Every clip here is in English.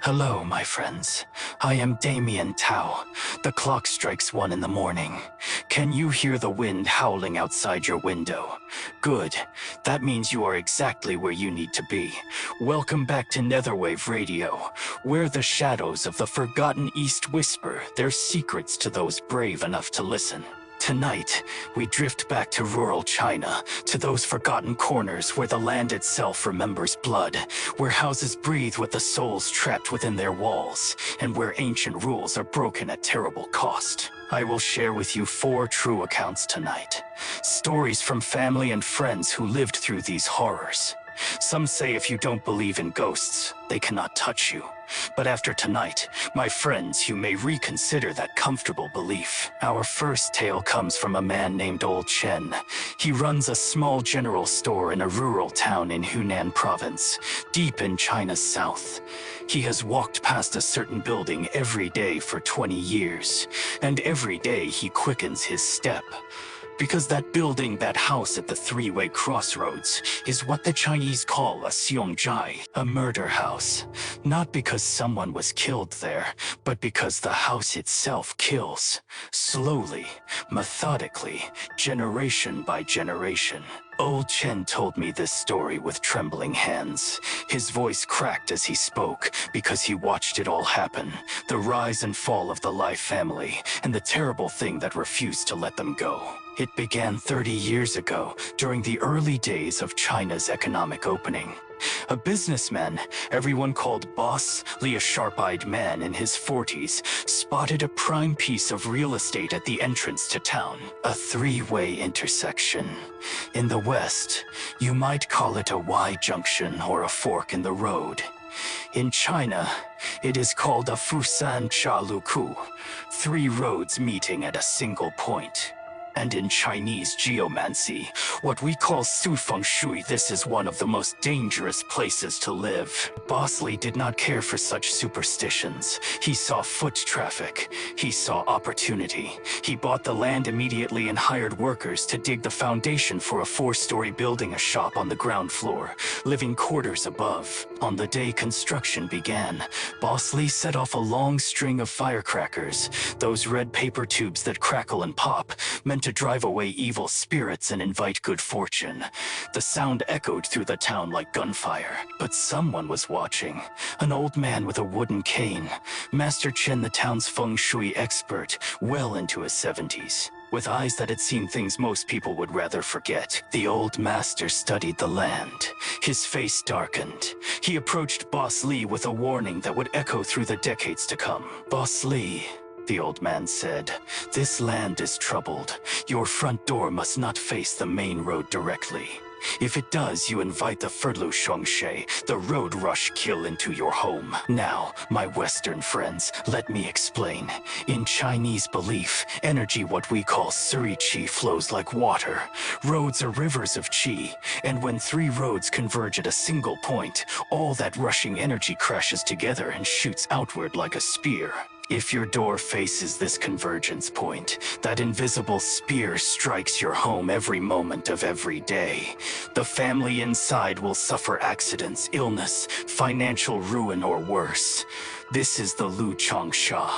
Hello, my friends. I am Damian T'ao. The clock strikes 1 in the morning. Can you hear the wind howling outside your window? Good. That means you are exactly where you need to be. Welcome back to Netherwave Radio, where the shadows of the forgotten East whisper their secrets to those brave enough to listen. Tonight, we drift back to rural China, to those forgotten corners where the land itself remembers blood, where houses breathe with the souls trapped within their walls, and where ancient rules are broken at terrible cost. I will share with you 4 true accounts tonight. Stories from family and friends who lived through these horrors. Some say if you don't believe in ghosts, they cannot touch you. But after tonight, my friends, you may reconsider that comfortable belief. Our first tale comes from a man named Old Chen. He runs a small general store in a rural town in Hunan province, deep in China's south. He has walked past a certain building every day for 20 years, and every day he quickens his step. Because that building, that house at the 3-way crossroads, is what the Chinese call a xiongzhai, a murder house. Not because someone was killed there, but because the house itself kills. Slowly, methodically, generation by generation. Old Chen told me this story with trembling hands. His voice cracked as he spoke, because he watched it all happen. The rise and fall of the Lai family, and the terrible thing that refused to let them go. It began 30 years ago, during the early days of China's economic opening. A businessman, everyone called Boss Lee, a sharp-eyed man in his 40s, spotted a prime piece of real estate at the entrance to town, a 3-way intersection. In the West, you might call it a Y-junction or a fork in the road. In China, it is called a Fusan Cha Luku, 3 roads meeting at a single point. And in Chinese geomancy, what we call Feng Shui, this is one of the most dangerous places to live. Boss Lee did not care for such superstitions. He saw foot traffic. He saw opportunity. He bought the land immediately and hired workers to dig the foundation for a 4-story building, a shop on the ground floor, living quarters above. On the day construction began, Boss Lee set off a long string of firecrackers, those red paper tubes that crackle and pop, meant to drive away evil spirits and invite good fortune. The sound echoed through the town like gunfire. But someone was watching. An old man with a wooden cane. Master Chen, the town's Feng Shui expert, well into his 70s. With eyes that had seen things most people would rather forget, the old master studied the land. His face darkened. He approached Boss Lee with a warning that would echo through the decades to come. "Boss Lee," the old man said, "this land is troubled. Your front door must not face the main road directly. If it does, you invite the Furlu Shongshe, the road rush kill, into your home. Now, my Western friends, let me explain. In Chinese belief, energy, what we call Suri Qi, flows like water. Roads are rivers of Qi, and when 3 roads converge at a single point, all that rushing energy crashes together and shoots outward like a spear. If your door faces this convergence point, that invisible spear strikes your home every moment of every day. The family inside will suffer accidents, illness, financial ruin, or worse. This is the Chong Sha,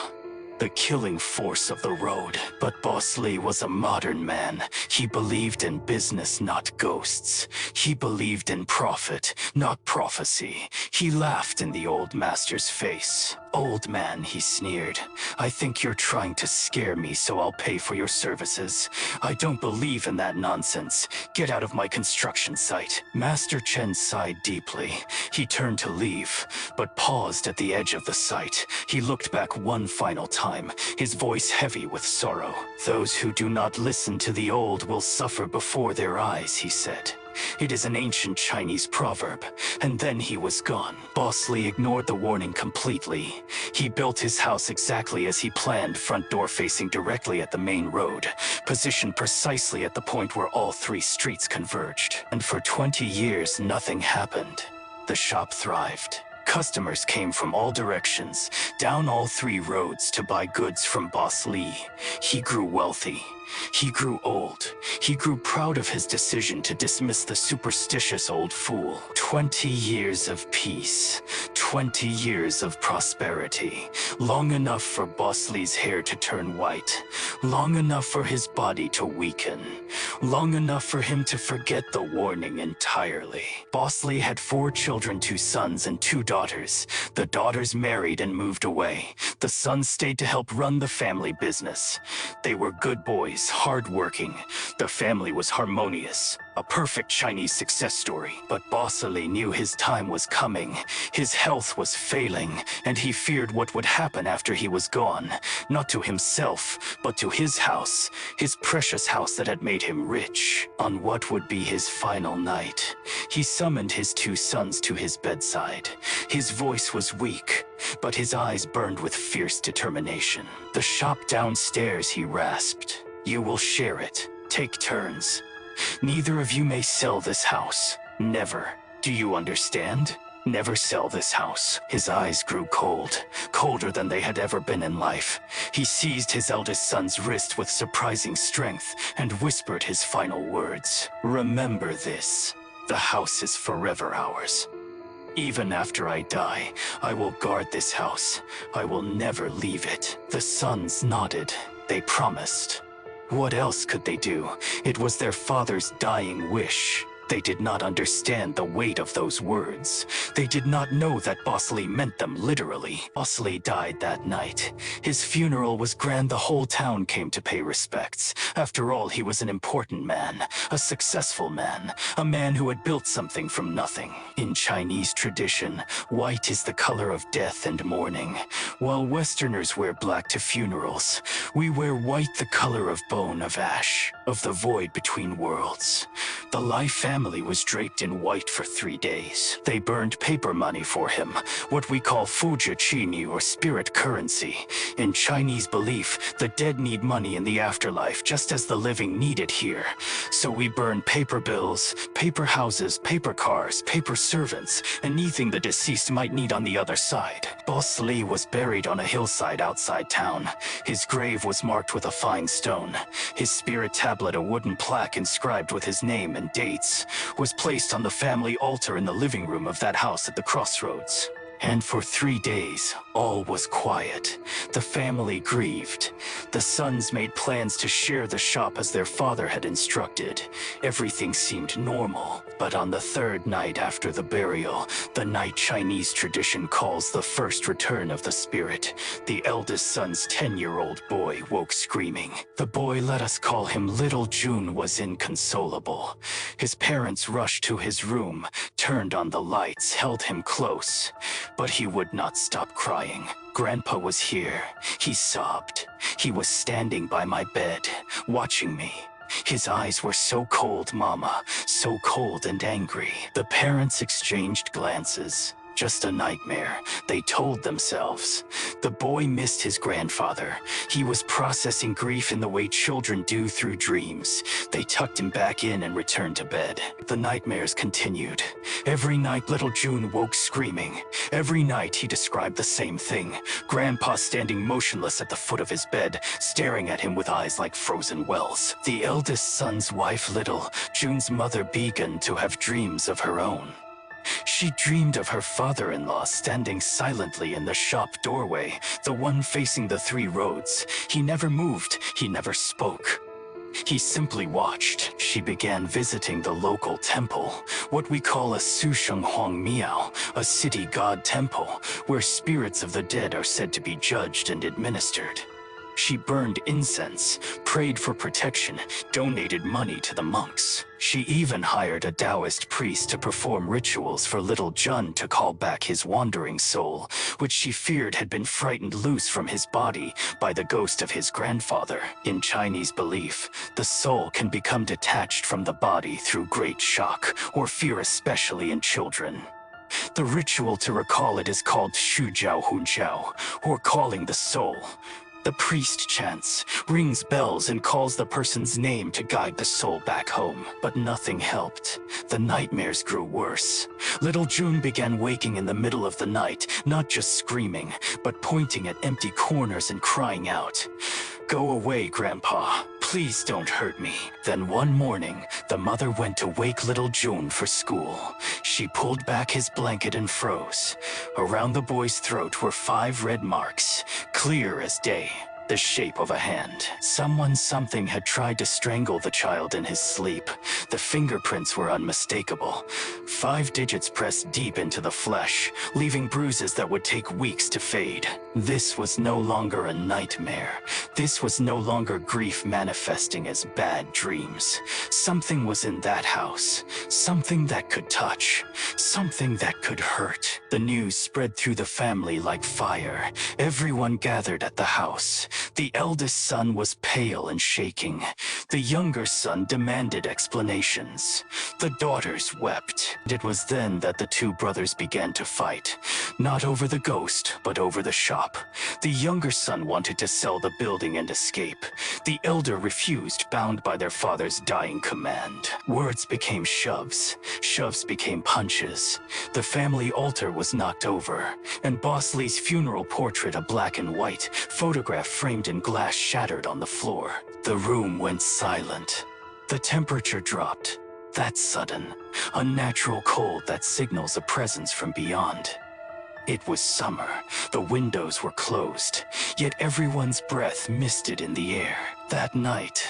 the killing force of the road." But Boss Lee was a modern man. He believed in business, not ghosts. He believed in profit, not prophecy. He laughed in the old master's face. "Old man," he sneered, "I think you're trying to scare me, so I'll pay for your services. I don't believe in that nonsense. Get out of my construction site." Master Chen sighed deeply. He turned to leave, but paused at the edge of the site. He looked back one final time, his voice heavy with sorrow. "Those who do not listen to the old will suffer before their eyes," he said. It is an ancient Chinese proverb. And then he was gone. Boss Lee ignored the warning completely. He built his house exactly as he planned, front door facing directly at the main road, positioned precisely at the point where all 3 streets converged. And for 20 years, nothing happened. The shop thrived. Customers came from all directions, down all 3 roads to buy goods from Boss Lee. He grew wealthy. He grew old. He grew proud of his decision to dismiss the superstitious old fool. 20 years of peace. 20 years of prosperity. Long enough for Boss Li's hair to turn white. Long enough for his body to weaken. Long enough for him to forget the warning entirely. Boss Li had 4 children, 2 sons and 2 daughters. The daughters married and moved away. The sons stayed to help run the family business. They were good boys, hardworking. The family was harmonious. A perfect Chinese success story. But Boss Li knew his time was coming. His health was failing, and he feared what would happen after he was gone. Not to himself, but to his house. His precious house that had made him rich. On what would be his final night, he summoned his 2 sons to his bedside. His voice was weak, but his eyes burned with fierce determination. The shop downstairs, he rasped. You will share it. Take turns. Neither of you may sell this house. Never. Do you understand? Never sell this house. His eyes grew cold, colder than they had ever been in life. He seized his eldest son's wrist with surprising strength and whispered his final words. Remember this. The house is forever ours. Even after I die, I will guard this house. I will never leave it. The sons nodded. They promised. What else could they do? It was their father's dying wish. They did not understand the weight of those words. They did not know that Boss Li meant them literally. Boss Li died that night. His funeral was grand. The whole town came to pay respects. After all, he was an important man, a successful man, a man who had built something from nothing. In Chinese tradition, white is the color of death and mourning. While Westerners wear black to funerals, we wear white, the color of bone, of ash, of the void between worlds. The Lai family was draped in white for 3 days. They burned paper money for him, what we call fuji qini, or spirit currency. In Chinese belief, the dead need money in the afterlife just as the living need it here. So we burn paper bills, paper houses, paper cars, paper servants, anything the deceased might need on the other side. Boss Li was buried on a hillside outside town. His grave was marked with a fine stone. His spirit tablet, a wooden plaque inscribed with his name and dates, was placed on the family altar in the living room of that house at the Crossroads. And for 3 days, all was quiet. The family grieved. The sons made plans to share the shop as their father had instructed. Everything seemed normal. But on the 3rd night after the burial, the night Chinese tradition calls the first return of the spirit, the eldest son's 10-year-old boy woke screaming. The boy, let us call him Little June, was inconsolable. His parents rushed to his room, turned on the lights, held him close. But he would not stop crying. Grandpa was here. He sobbed. He was standing by my bed, watching me. His eyes were so cold, Mama, so cold and angry. The parents exchanged glances. Just a nightmare, they told themselves. The boy missed his grandfather. He was processing grief in the way children do through dreams. They tucked him back in and returned to bed. The nightmares continued. Every night, little June woke screaming. Every night, he described the same thing. Grandpa standing motionless at the foot of his bed, staring at him with eyes like frozen wells. The eldest son's wife, Little June's mother, began to have dreams of her own. She dreamed of her father-in-law standing silently in the shop doorway, the one facing the 3 roads. He never moved, he never spoke. He simply watched. She began visiting the local temple, what we call a Susheng Huang Miao, a city god temple, where spirits of the dead are said to be judged and administered. She burned incense, prayed for protection, donated money to the monks. She even hired a Taoist priest to perform rituals for little Jun to call back his wandering soul, which she feared had been frightened loose from his body by the ghost of his grandfather. In Chinese belief, the soul can become detached from the body through great shock or fear, especially in children. The ritual to recall it is called Shu Jiao Hun Jiao, or calling the soul. The priest chants, rings bells, and calls the person's name to guide the soul back home. But nothing helped. The nightmares grew worse. Little June began waking in the middle of the night, not just screaming, but pointing at empty corners and crying out, "Go away, Grandpa. Please don't hurt me. Then one morning, the mother went to wake little June for school. She pulled back his blanket and froze. Around the boy's throat were 5 red marks, clear as day, the shape of a hand. Something had tried to strangle the child in his sleep. The fingerprints were unmistakable. 5 digits pressed deep into the flesh, leaving bruises that would take weeks to fade. This was no longer a nightmare. This was no longer grief manifesting as bad dreams. Something was in that house. Something that could touch. Something that could hurt. The news spread through the family like fire. Everyone gathered at the house. The eldest son was pale and shaking. The younger son demanded explanations. The daughters wept. It was then that the 2 brothers began to fight. Not over the ghost, but over the shop. The younger son wanted to sell the building and escape. The elder refused, bound by their father's dying command. Words became shoves. Shoves became punches. The family altar was knocked over, and Boss Lee's funeral portrait, a black and white photograph framed in glass, shattered on the floor. The room went silent. The temperature dropped. That sudden, unnatural cold that signals a presence from beyond. It was summer. The windows were closed, yet everyone's breath misted in the air. That night,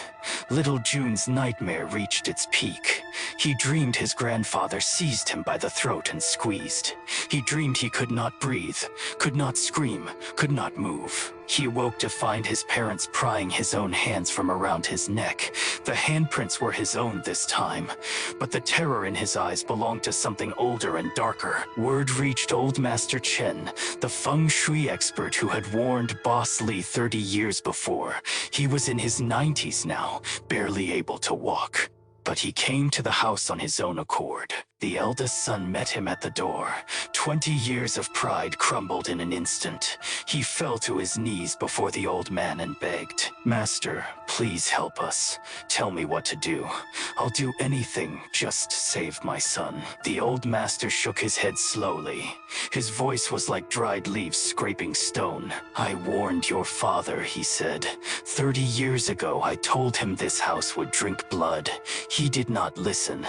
little June's nightmare reached its peak. He dreamed his grandfather seized him by the throat and squeezed. He dreamed he could not breathe, could not scream, could not move. He awoke to find his parents prying his own hands from around his neck. The handprints were his own this time, but the terror in his eyes belonged to something older and darker. Word reached Old Master Chen, the Feng Shui expert who had warned Boss Lee 30 years before. He was in his 90s now, barely able to walk. But he came to the house on his own accord. The eldest son met him at the door. 20 years of pride crumbled in an instant. He fell to his knees before the old man and begged, "Master, please help us. Tell me what to do. I'll do anything, just save my son." The old master shook his head slowly. His voice was like dried leaves scraping stone. "I warned your father," he said. 30 years ago, I told him this house would drink blood. He did not listen.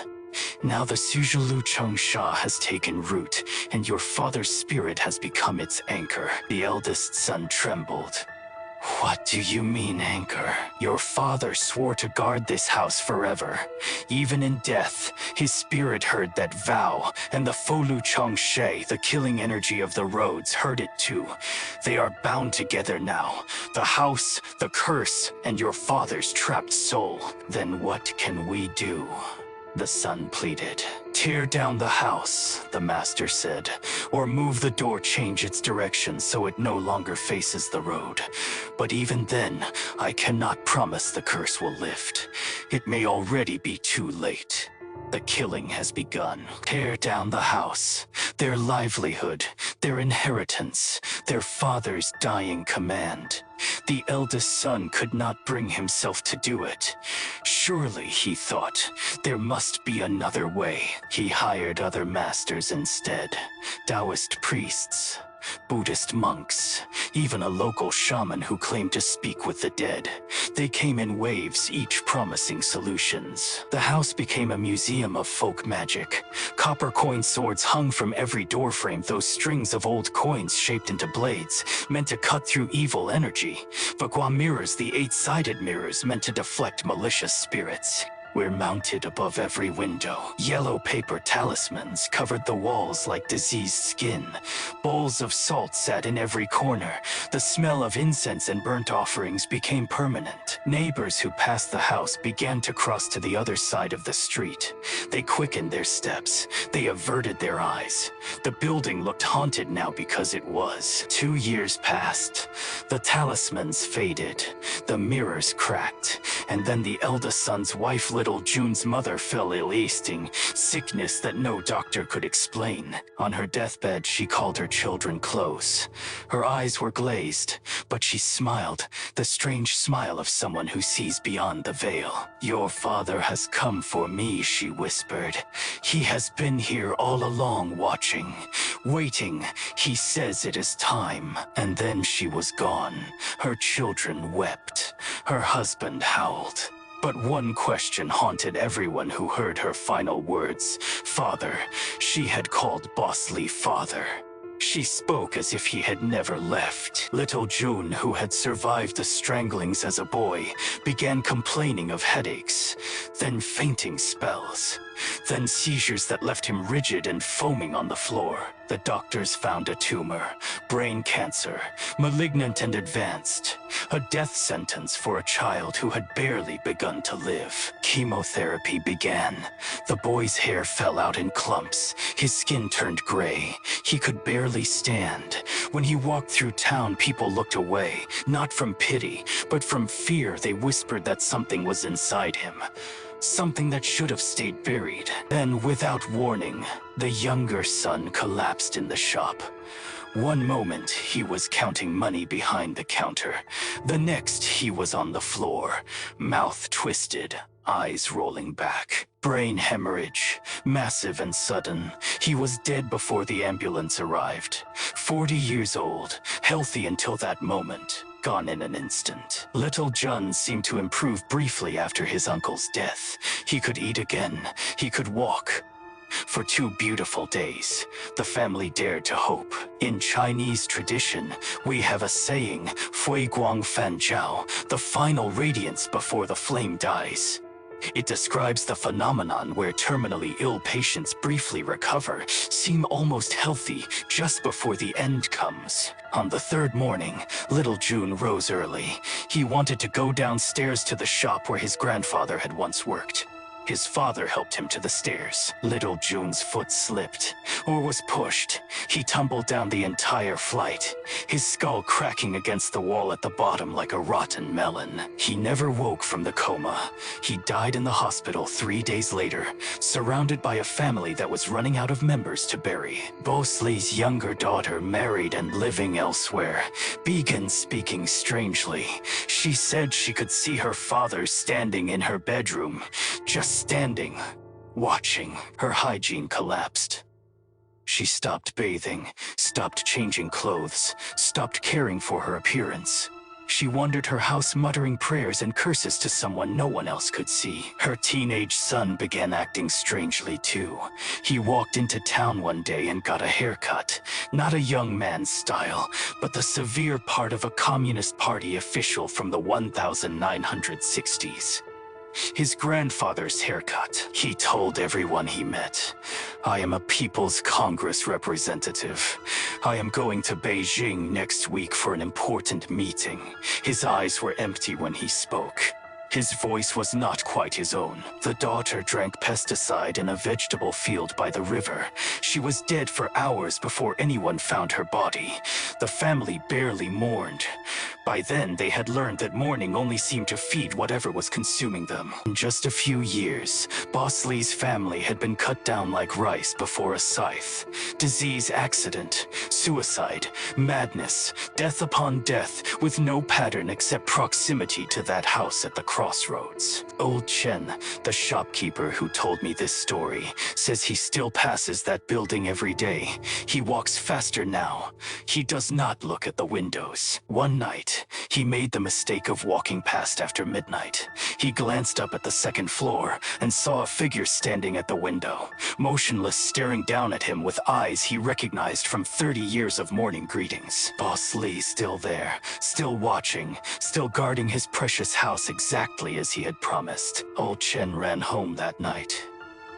Now the Suzhulu Chong Sha has taken root, and your father's spirit has become its anchor. The eldest son trembled. "What do you mean, anchor? Your father swore to guard this house forever. Even in death, his spirit heard that vow, and the Folu Chong She, the killing energy of the roads, heard it too. They are bound together now. The house, the curse, and your father's trapped soul. Then what can we do?" The son pleaded. "Tear down the house," the master said, "or move the door, change its direction so it no longer faces the road. But even then, I cannot promise the curse will lift. It may already be too late. The killing has begun. Tear down the house. Their livelihood, their inheritance, their father's dying command. The eldest son could not bring himself to do it. Surely, he thought, there must be another way. He hired other masters instead. Taoist priests, Buddhist monks, even a local shaman who claimed to speak with the dead. They came in waves, each promising solutions. The house became a museum of folk magic. Copper coin swords hung from every doorframe, those strings of old coins shaped into blades, meant to cut through evil energy. Bagua mirrors, the 8-sided mirrors meant to deflect malicious spirits, were mounted above every window. Yellow paper talismans covered the walls like diseased skin. Bowls of salt sat in every corner. The smell of incense and burnt offerings became permanent. Neighbors who passed the house began to cross to the other side of the street. They quickened their steps. They averted their eyes. The building looked haunted now because it was. 2 years passed. The talismans faded. The mirrors cracked. And then the eldest son's wife, little June's mother, fell ill, wasting sickness that no doctor could explain. On her deathbed, she called her children close. Her eyes were glazed, but she smiled, the strange smile of someone who sees beyond the veil. "Your father has come for me," she whispered. "He has been here all along, watching, Waiting, he says it is time. And then she was gone. Her children wept. Her husband howled. But one question haunted everyone who heard her final words. Father. She had called Boss Lee father. She spoke as if he had never left. Little June, who had survived the stranglings as a boy, began complaining of headaches, then fainting spells, then seizures that left him rigid and foaming on the floor. The doctors found a tumor, brain cancer, malignant and advanced, a death sentence for a child who had barely begun to live. Chemotherapy began. The boy's hair fell out in clumps. His skin turned gray. He could barely stand. When he walked through town, people looked away, not from pity, but from fear. They whispered that something was inside him. Something that should have stayed buried. Then, without warning, the younger son collapsed in the shop. One moment, he was counting money behind the counter. The next, he was on the floor, mouth twisted, eyes rolling back. Brain hemorrhage, massive and sudden. He was dead before the ambulance arrived. 40 years old, healthy until that moment. Gone in an instant. Little Jun seemed to improve briefly after his uncle's death. He could eat again. He could walk. For 2 beautiful days, the family dared to hope. In Chinese tradition, we have a saying, Fui Guang Fan Jiao, the final radiance before the flame dies. It describes the phenomenon where terminally ill patients briefly recover, seem almost healthy just before the end comes. On the 3rd morning, little June rose early. He wanted to go downstairs to the shop where his grandfather had once worked. His father helped him to the stairs. Little June's foot slipped, or was pushed. He tumbled down the entire flight, his skull cracking against the wall at the bottom like a rotten melon. He never woke from the coma. He died in the hospital 3 days later, surrounded by a family that was running out of members to bury. Boss Lee's younger daughter married and living elsewhere, began speaking strangely. She said she could see her father standing in her bedroom, just standing, watching. Her hygiene collapsed. She stopped bathing, stopped changing clothes, stopped caring for her appearance. She wandered her house muttering prayers and curses to someone no one else could see. Her teenage son began acting strangely too. He walked into town one day and got a haircut. Not a young man's style, but the severe part of a Communist Party official from the 1960s. His grandfather's haircut. He told everyone he met, I am a People's Congress representative. I am going to Beijing next week for an important meeting. His eyes were empty when he spoke. His voice was not quite his own. The daughter drank pesticide in a vegetable field by the river. She was dead for hours before anyone found her body. The family barely mourned. By then, they had learned that mourning only seemed to feed whatever was consuming them. In just a few years, Boss Lee's family had been cut down like rice before a scythe. Disease, accident, suicide, madness, death upon death, with no pattern except proximity to that house at the Crossroads. Old Chen, the shopkeeper who told me this story, says he still passes that building every day. He walks faster now. He does not look at the windows. One night, he made the mistake of walking past after midnight. He glanced up at the 2nd floor and saw a figure standing at the window, motionless, staring down at him with eyes he recognized from 30 years of morning greetings. Boss Lee still there, still watching, still guarding his precious house exactly as he had promised. Old Chen ran home that night.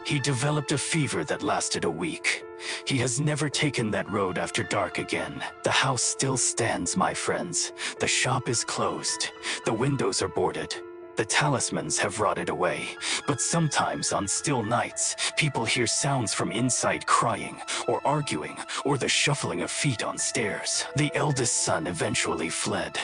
He developed a fever that lasted a week. He has never taken that road after dark again. The house still stands, my friends. The shop is closed. The windows are boarded. The talismans have rotted away. But sometimes on still nights, people hear sounds from inside crying, or arguing, or the shuffling of feet on stairs. The eldest son eventually fled.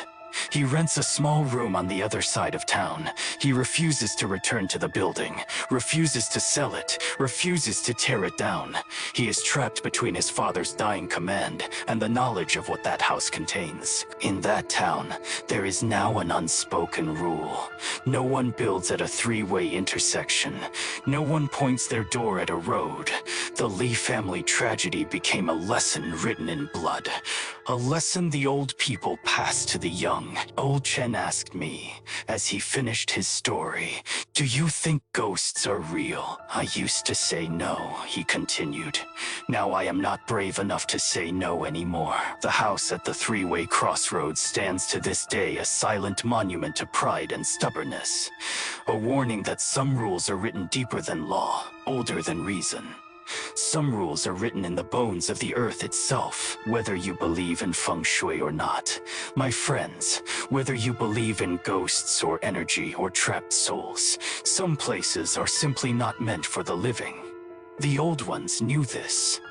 He rents a small room on the other side of town. He refuses to return to the building, refuses to sell it, refuses to tear it down. He is trapped between his father's dying command and the knowledge of what that house contains. In that town, there is now an unspoken rule. No one builds at a three-way intersection. No one points their door at a road. The Li family tragedy became a lesson written in blood. A lesson the old people passed to the young. Old Chen asked me, as he finished his story, "Do you think ghosts are real?" I used to say no, he continued. Now I am not brave enough to say no anymore. The house at the three-way crossroads stands to this day a silent monument to pride and stubbornness. A warning that some rules are written deeper than law, older than reason. Some rules are written in the bones of the earth itself, whether you believe in Feng Shui or not. My friends, whether you believe in ghosts or energy or trapped souls, some places are simply not meant for the living. The old ones knew this.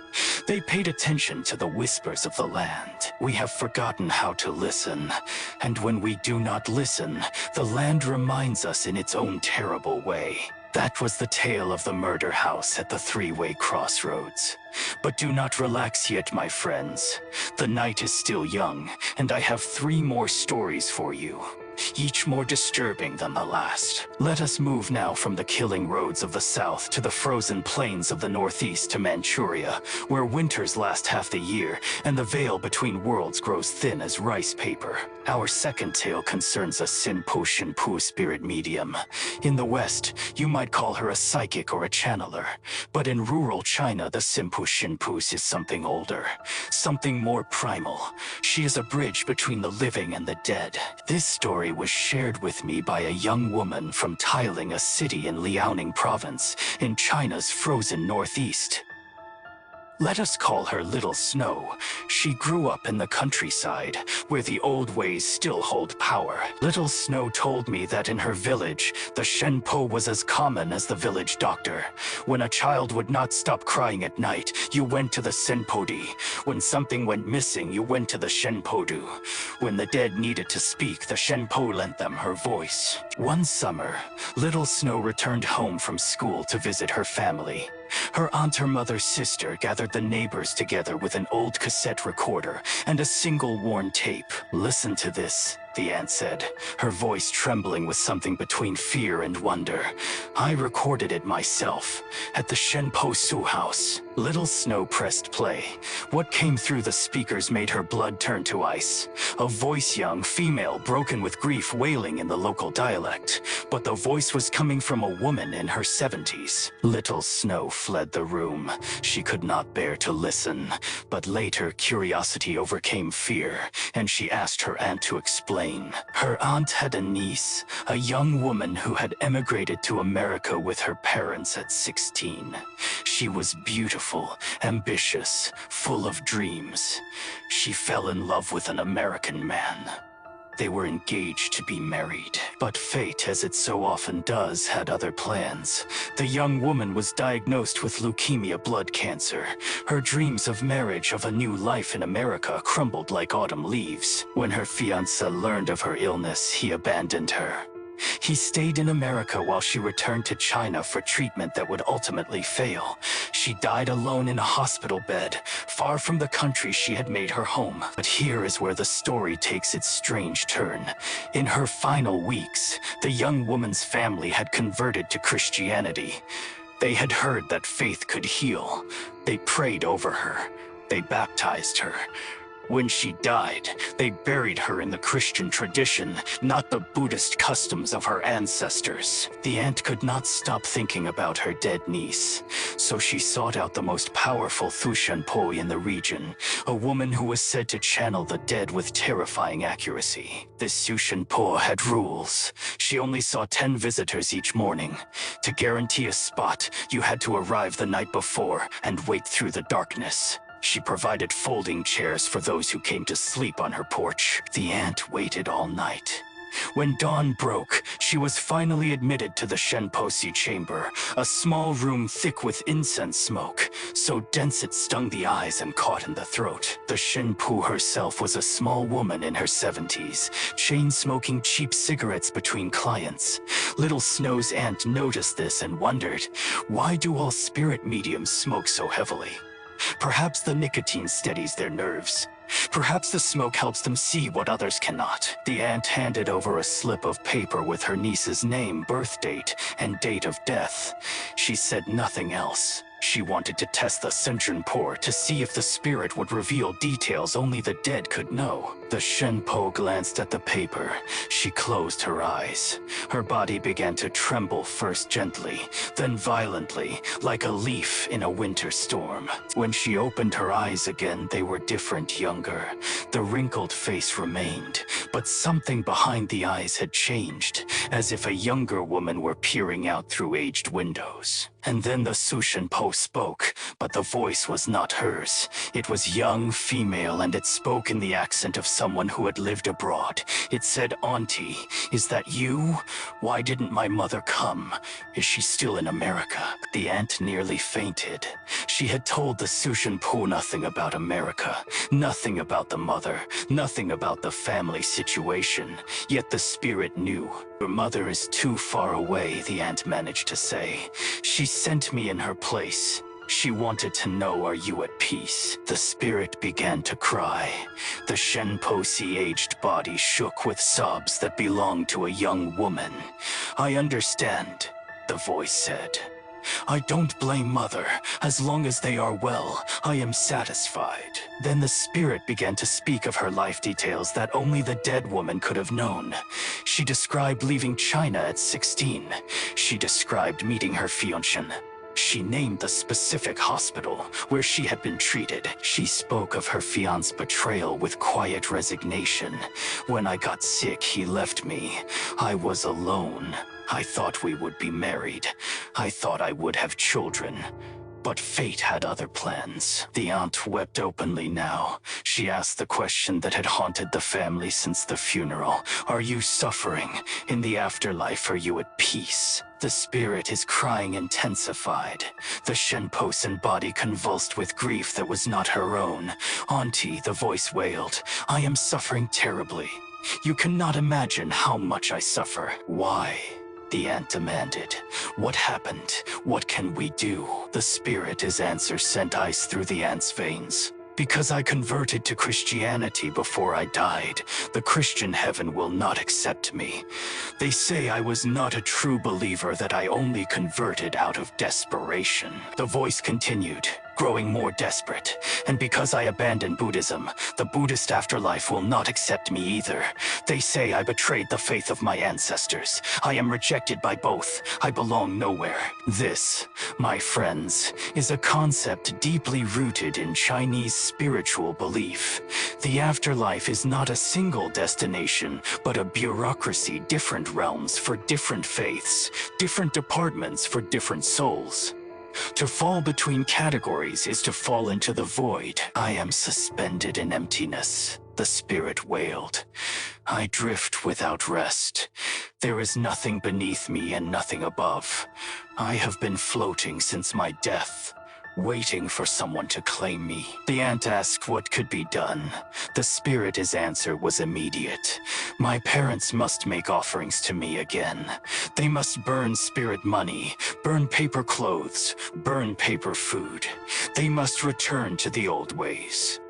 They paid attention to the whispers of the land. We have forgotten how to listen, and when we do not listen, the land reminds us in its own terrible way. That was the tale of the murder house at the three-way crossroads. But do not relax yet, my friends. The night is still young, and I have 3 more stories for you, each more disturbing than the last. Let us move now from the killing roads of the south to the frozen plains of the northeast to Manchuria, where winters last half the year and the veil between worlds grows thin as rice paper. Our second tale concerns a Shen Po spirit medium. In the West, you might call her a psychic or a channeler, but in rural China, the Shen Po is something older, something more primal. She is a bridge between the living and the dead. This story was shared with me by a young woman from Tailing, a city in Liaoning province, in China's frozen northeast. Let us call her Little Snow. She grew up in the countryside, where the old ways still hold power. Little Snow told me that in her village, the Shen Po was as common as the village doctor. When a child would not stop crying at night, you went to the Shen Po Di. When something went missing, you went to the Shen Po Du. When the dead needed to speak, the Shen Po lent them her voice. One summer, Little Snow returned home from school to visit her family. Her aunt, her mother's sister, gathered the neighbors together with an old cassette recorder and a single worn tape. "Listen to this," the aunt said, her voice trembling with something between fear and wonder. "I recorded it myself, at the Shen Po Su house." Little Snow pressed play. What came through the speakers made her blood turn to ice. A voice, young, female, broken with grief, wailing in the local dialect. But the voice was coming from a woman in her 70s. Little Snow fled the room. She could not bear to listen. But later, curiosity overcame fear, and she asked her aunt to explain. Her aunt had a niece, a young woman who had emigrated to America with her parents at 16. She was beautiful, ambitious, full of dreams. She fell in love with an American man. They were engaged to be married, but fate, as it so often does, had other plans. The young woman was diagnosed with leukemia, blood cancer. Her dreams of marriage, of a new life in America, crumbled like autumn leaves. When her fiancé learned of her illness, he abandoned her. He stayed in America while she returned to China for treatment that would ultimately fail. She died alone in a hospital bed, far from the country she had made her home. But here is where the story takes its strange turn. In her final weeks, the young woman's family had converted to Christianity. They had heard that faith could heal. They prayed over her. They baptized her. When she died, they buried her in the Christian tradition, not the Buddhist customs of her ancestors. The aunt could not stop thinking about her dead niece, so she sought out the most powerful Shen Po in the region, a woman who was said to channel the dead with terrifying accuracy. This Shen Po had rules. She only saw 10 visitors each morning. To guarantee a spot, you had to arrive the night before and wait through the darkness. She provided folding chairs for those who came to sleep on her porch. The aunt waited all night. When dawn broke, she was finally admitted to the Shen Po chamber, a small room thick with incense smoke, so dense it stung the eyes and caught in the throat. The Shen Po herself was a small woman in her 70s, chain-smoking cheap cigarettes between clients. Little Snow's aunt noticed this and wondered, why do all spirit mediums smoke so heavily? Perhaps the nicotine steadies their nerves. Perhaps the smoke helps them see what others cannot. The aunt handed over a slip of paper with her niece's name, birth date, and date of death. She said nothing else. She wanted to test the Shen Po to see if the spirit would reveal details only the dead could know. The Shen Po glanced at the paper. She closed her eyes. Her body began to tremble, first gently, then violently, like a leaf in a winter storm. When she opened her eyes again, they were different, younger. The wrinkled face remained, but something behind the eyes had changed, as if a younger woman were peering out through aged windows. And then the Shen Po spoke, but the voice was not hers. It was young, female, and it spoke in the accent of someone who had lived abroad. It said, "Auntie, is that you? Why didn't my mother come? Is she still in America?" The aunt nearly fainted. She had told the Shen Po nothing about America, nothing about the mother, nothing about the family situation. Yet the spirit knew. "Your mother is too far away," the aunt managed to say. "She sent me in her place. She wanted to know, are you at peace?" The spirit began to cry. The Shen Po aged body shook with sobs that belonged to a young woman. "I understand," the voice said. "I don't blame Mother. As long as they are well, I am satisfied." Then the spirit began to speak of her life details that only the dead woman could have known. She described leaving China at 16. She described meeting her fiancé. She named the specific hospital where she had been treated. She spoke of her fiancé's betrayal with quiet resignation. "When I got sick, he left me. I was alone. I thought we would be married. I thought I would have children. But fate had other plans." The aunt wept openly now. She asked the question that had haunted the family since the funeral. "Are you suffering? In the afterlife, are you at peace?" The spirit, his crying intensified. The Shen Po body convulsed with grief that was not her own. "Auntie," the voice wailed, "I am suffering terribly. You cannot imagine how much I suffer." "Why?" the aunt demanded. "What happened? What can we do?" The spirit, his answer, sent ice through the aunt's veins. "Because I converted to Christianity before I died, the Christian heaven will not accept me. They say I was not a true believer, that I only converted out of desperation." The voice continued, growing more desperate. "And because I abandoned Buddhism, the Buddhist afterlife will not accept me either. They say I betrayed the faith of my ancestors. I am rejected by both. I belong nowhere." This, my friends, is a concept deeply rooted in Chinese spiritual belief. The afterlife is not a single destination, but a bureaucracy, different realms for different faiths, different departments for different souls. To fall between categories is to fall into the void. "I am suspended in emptiness," the spirit wailed. "I drift without rest. There is nothing beneath me and nothing above. I have been floating since my death, waiting for someone to claim me." The aunt asked what could be done. The spirit's answer was immediate. "My parents must make offerings to me again. They must burn spirit money, burn paper clothes, burn paper food. They must return to the old ways.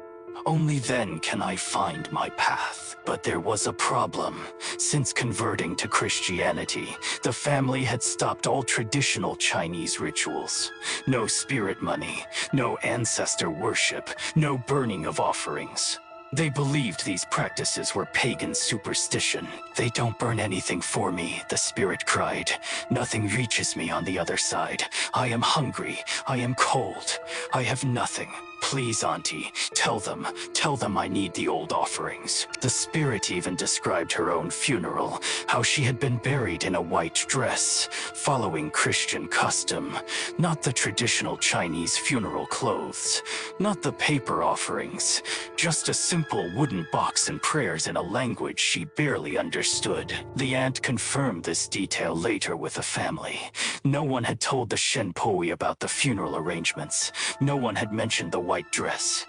Only then can I find my path." But there was a problem. Since converting to Christianity, the family had stopped all traditional Chinese rituals. No spirit money, no ancestor worship, no burning of offerings. They believed these practices were pagan superstition. "They don't burn anything for me," the spirit cried. "Nothing reaches me on the other side. I am hungry. I am cold. I have nothing. Please, Auntie, tell them I need the old offerings." The spirit even described her own funeral, how she had been buried in a white dress, following Christian custom, not the traditional Chinese funeral clothes, not the paper offerings. Just a simple wooden box and prayers in a language she barely understood. The aunt confirmed this detail later with the family. No one had told the Shen Po about the funeral arrangements. No one had mentioned the white dress.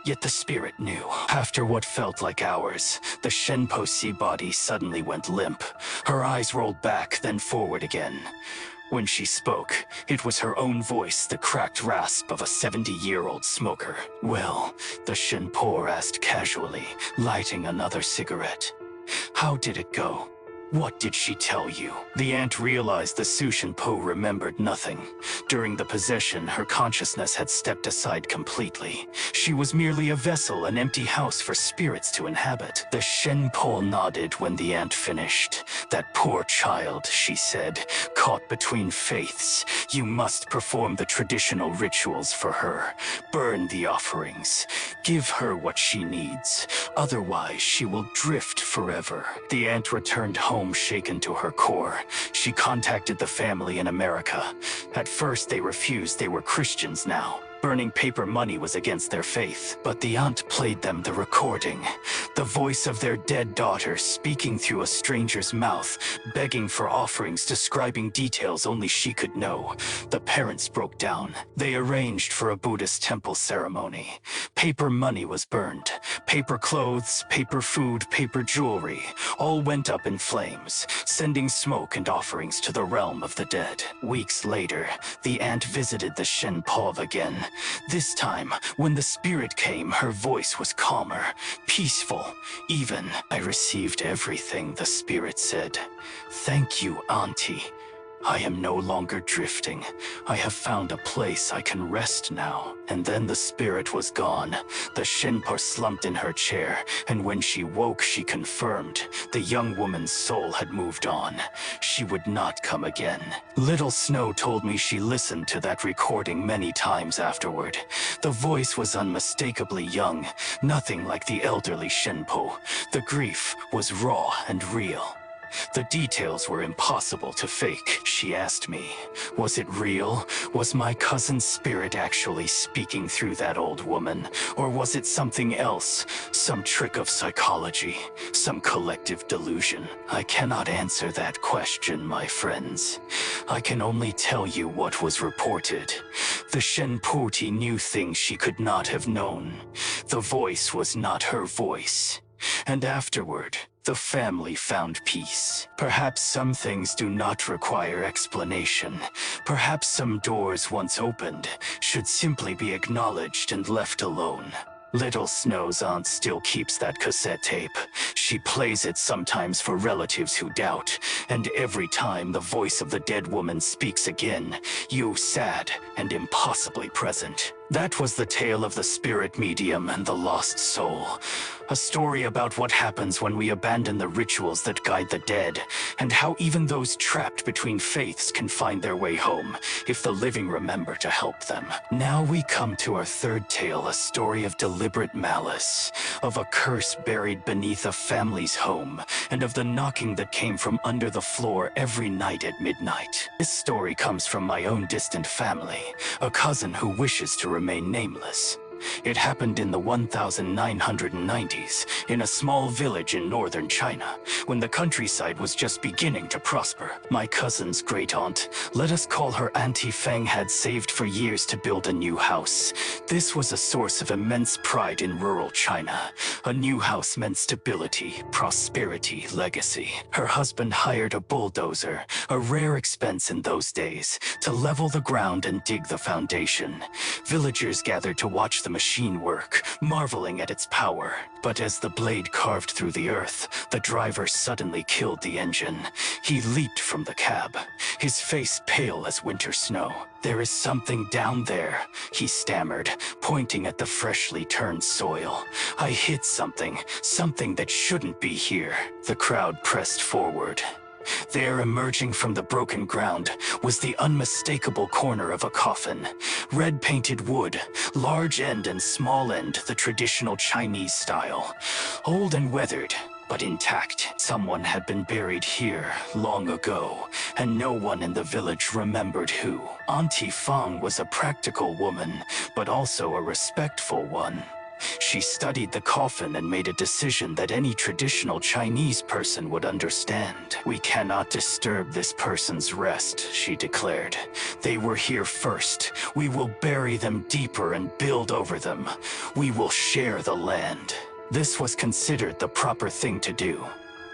Yet the spirit knew. After what felt like hours, the Shen Po body suddenly went limp. Her eyes rolled back, then forward again. When she spoke, it was her own voice, the cracked rasp of a 70-year-old smoker. "Well," the Shen Po asked casually, lighting another cigarette. "How did it go? What did she tell you?" The aunt realized the Su Shen Po remembered nothing. During the possession, her consciousness had stepped aside completely. She was merely a vessel, an empty house for spirits to inhabit. The Shen Po nodded when the aunt finished. "That poor child," she said, "caught between faiths. You must perform the traditional rituals for her. Burn the offerings. Give her what she needs. Otherwise, she will drift forever." The aunt returned home shaken to her core. She contacted the family in America. At first they refused. They were Christians now. Burning paper money was against their faith. But the aunt played them the recording. The voice of their dead daughter speaking through a stranger's mouth, begging for offerings, describing details only she could know. The parents broke down. They arranged for a Buddhist temple ceremony. Paper money was burned. Paper clothes, paper food, paper jewelry, all went up in flames, sending smoke and offerings to the realm of the dead. Weeks later, the aunt visited the Shen Po again. This time, when the spirit came, her voice was calmer, peaceful, even. "I received everything," the spirit said. "Thank you, Auntie. I am no longer drifting. I have found a place I can rest now." And then the spirit was gone. The Shen Po slumped in her chair, and when she woke, she confirmed the young woman's soul had moved on. She would not come again. Little Snow told me she listened to that recording many times afterward. The voice was unmistakably young, nothing like the elderly Shen Po. The grief was raw and real. The details were impossible to fake. She asked me, was it real? Was my cousin's spirit actually speaking through that old woman? Or was it something else? Some trick of psychology? Some collective delusion? I cannot answer that question, my friends. I can only tell you what was reported. The Shen Puti knew things she could not have known. The voice was not her voice. And afterward, the family found peace. Perhaps some things do not require explanation. Perhaps some doors once opened should simply be acknowledged and left alone. Little Snow's aunt still keeps that cassette tape. She plays it sometimes for relatives who doubt, and every time the voice of the dead woman speaks again, you sad and impossibly present. That was the tale of the spirit medium and the lost soul. A story about what happens when we abandon the rituals that guide the dead, and how even those trapped between faiths can find their way home, if the living remember to help them. Now we come to our third tale, a story of deliberate malice, of a curse buried beneath a family's home, and of the knocking that came from under the floor every night at midnight. This story comes from my own distant family, a cousin who wishes to remain nameless. It happened in the 1990s, in a small village in northern China, when the countryside was just beginning to prosper. My cousin's great-aunt, let us call her Auntie Feng, had saved for years to build a new house. This was a source of immense pride in rural China. A new house meant stability, prosperity, legacy. Her husband hired a bulldozer, a rare expense in those days, to level the ground and dig the foundation. Villagers gathered to watch the machine work, marveling at its power. But as the blade carved through the earth, the driver suddenly killed the engine. He leaped from the cab, his face pale as winter snow. "There is something down there," he stammered, pointing at the freshly turned soil. "I hit something that shouldn't be here." The crowd pressed forward. There, emerging from the broken ground, was the unmistakable corner of a coffin. Red-painted wood, large end and small end, the traditional Chinese style. Old and weathered, but intact. Someone had been buried here long ago, and no one in the village remembered who. Auntie Feng was a practical woman, but also a respectful one. She studied the coffin and made a decision that any traditional Chinese person would understand. "We cannot disturb this person's rest," she declared. "They were here first. We will bury them deeper and build over them. We will share the land." This was considered the proper thing to do.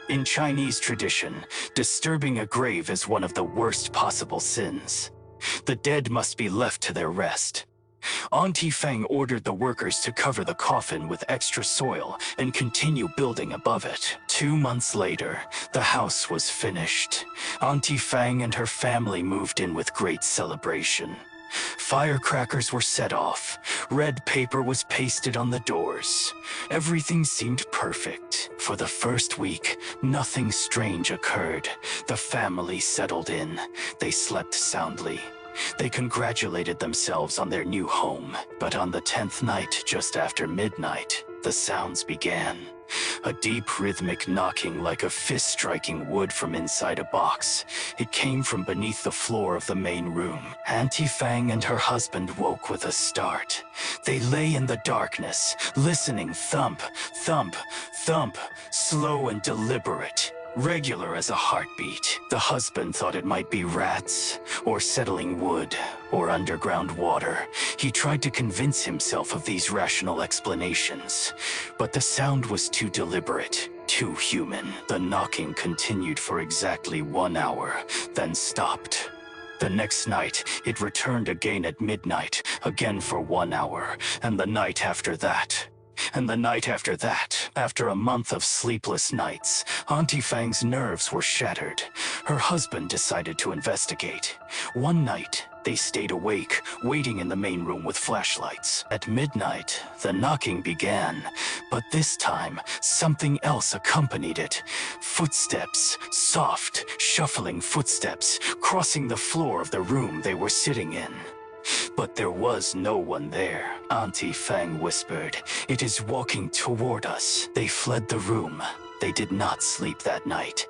In Chinese tradition, disturbing a grave is one of the worst possible sins. The dead must be left to their rest. Auntie Feng ordered the workers to cover the coffin with extra soil and continue building above it. 2 months later, the house was finished. Auntie Feng and her family moved in with great celebration. Firecrackers were set off. Red paper was pasted on the doors. Everything seemed perfect. For the first week, nothing strange occurred. The family settled in. They slept soundly. They congratulated themselves on their new home. But on the 10th night, just after midnight, the sounds began. A deep rhythmic knocking like a fist striking wood from inside a box. It came from beneath the floor of the main room. Auntie Fang and her husband woke with a start. They lay in the darkness, listening. Thump, thump, thump, slow and deliberate. Regular as a heartbeat. The husband thought it might be rats, or settling wood, or underground water. He tried to convince himself of these rational explanations, but the sound was too deliberate, too human. The knocking continued for exactly 1 hour, then stopped. The next night, it returned again at midnight, again for 1 hour, and the night after that. And the night after that, after a month of sleepless nights, Auntie Fang's nerves were shattered. Her husband decided to investigate. One night, they stayed awake, waiting in the main room with flashlights. At midnight, the knocking began, but this time, something else accompanied it. Footsteps, soft, shuffling footsteps, crossing the floor of the room they were sitting in. But there was no one there. Auntie Fang whispered, "It is walking toward us." They fled the room. They did not sleep that night.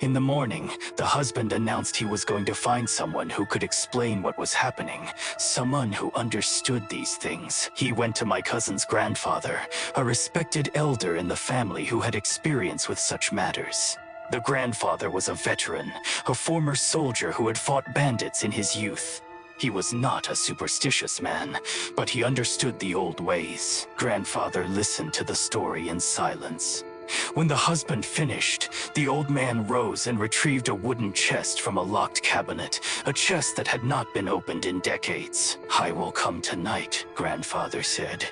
In the morning, the husband announced he was going to find someone who could explain what was happening, someone who understood these things. He went to my cousin's grandfather, a respected elder in the family who had experience with such matters. The grandfather was a veteran, a former soldier who had fought bandits in his youth. He was not a superstitious man, but he understood the old ways. Grandfather listened to the story in silence. When the husband finished, the old man rose and retrieved a wooden chest from a locked cabinet, a chest that had not been opened in decades. "I will come tonight," Grandfather said.